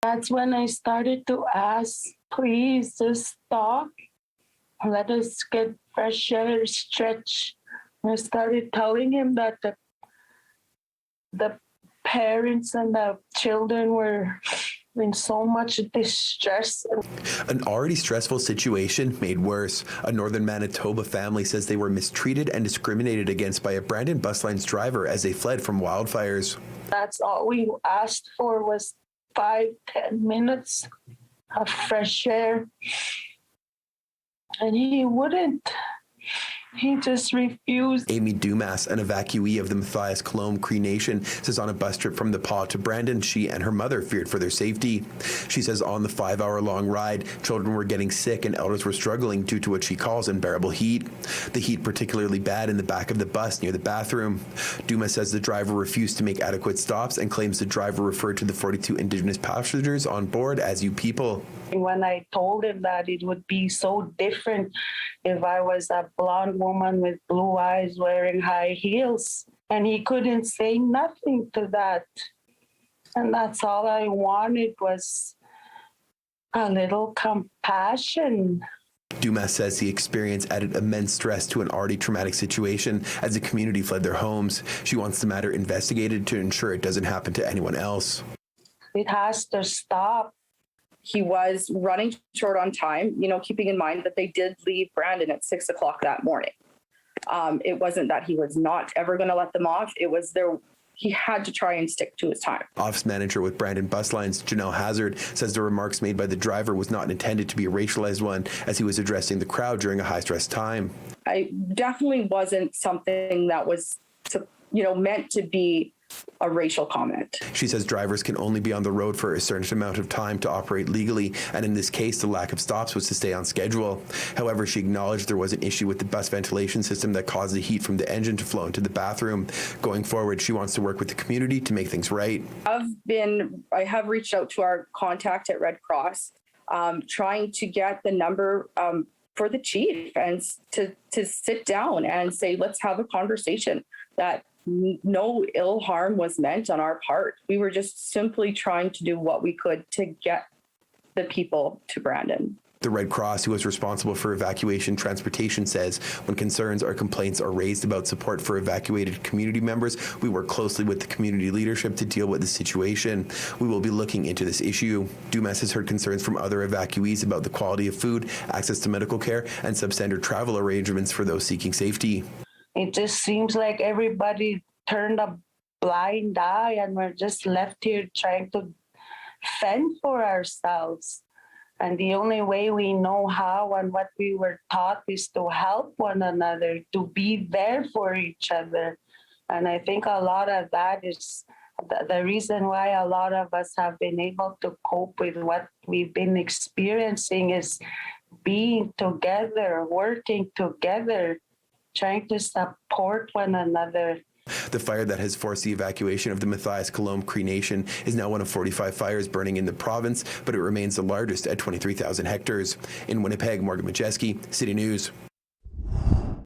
That's when I started to ask, please just stop. Let us get fresh air, stretch. I started telling him that the parents and the children were in so much distress. An already stressful situation made worse. A Northern Manitoba family says they were mistreated and discriminated against by a Brandon bus line's driver as they fled from wildfires. That's all we asked for was 5-10 minutes of fresh air. And he wouldn't. He just refused. Amy Dumas, an evacuee of the Matthias Colomb Cree Nation, says on a bus trip from the Pas to Brandon, she and her mother feared for their safety. She says on the 5-hour-long ride, children were getting sick and elders were struggling due to what she calls unbearable heat. The heat particularly bad in the back of the bus near the bathroom. Dumas says the driver refused to make adequate stops and claims the driver referred to the 42 Indigenous passengers on board as "you people." When I told him that it would be so different if I was a blonde woman with blue eyes wearing high heels, and he couldn't say nothing to that. And that's all I wanted was a little compassion. Dumas says the experience added immense stress to an already traumatic situation as the community fled their homes. She wants the matter investigated to ensure it doesn't happen to anyone else. It has to stop. He was running short on time, keeping in mind that they did leave Brandon at 6 o'clock that morning. It wasn't that he was not ever going to let them off. It was he had to try and stick to his time. Office manager with Brandon Bus Lines, Janelle Hazard, says the remarks made by the driver was not intended to be a racialized one as he was addressing the crowd during a high-stress time. I definitely wasn't something that was, meant to be a racial comment. She says drivers can only be on the road for a certain amount of time to operate legally, and in this case, the lack of stops was to stay on schedule. However, she acknowledged there was an issue with the bus ventilation system that caused the heat from the engine to flow into the bathroom. Going forward, she wants to work with the community to make things right. I have reached out to our contact at Red Cross, trying to get the number for the chief and to sit down and say, let's have a conversation, that no ill harm was meant on our part. We were just simply trying to do what we could to get the people to Brandon. The Red Cross, who is responsible for evacuation transportation, says when concerns or complaints are raised about support for evacuated community members, we work closely with the community leadership to deal with the situation. We will be looking into this issue. Dumas has heard concerns from other evacuees about the quality of food, access to medical care, and substandard travel arrangements for those seeking safety. It just seems like everybody turned a blind eye and we're just left here trying to fend for ourselves. And the only way we know how and what we were taught is to help one another, to be there for each other. And I think a lot of that is the reason why a lot of us have been able to cope with what we've been experiencing is being together, working together, trying to support one another. The fire that has forced the evacuation of the Matthias Colomb Cree Nation is now one of 45 fires burning in the province, but it remains the largest at 23,000 hectares. In Winnipeg, Modjeski, City News.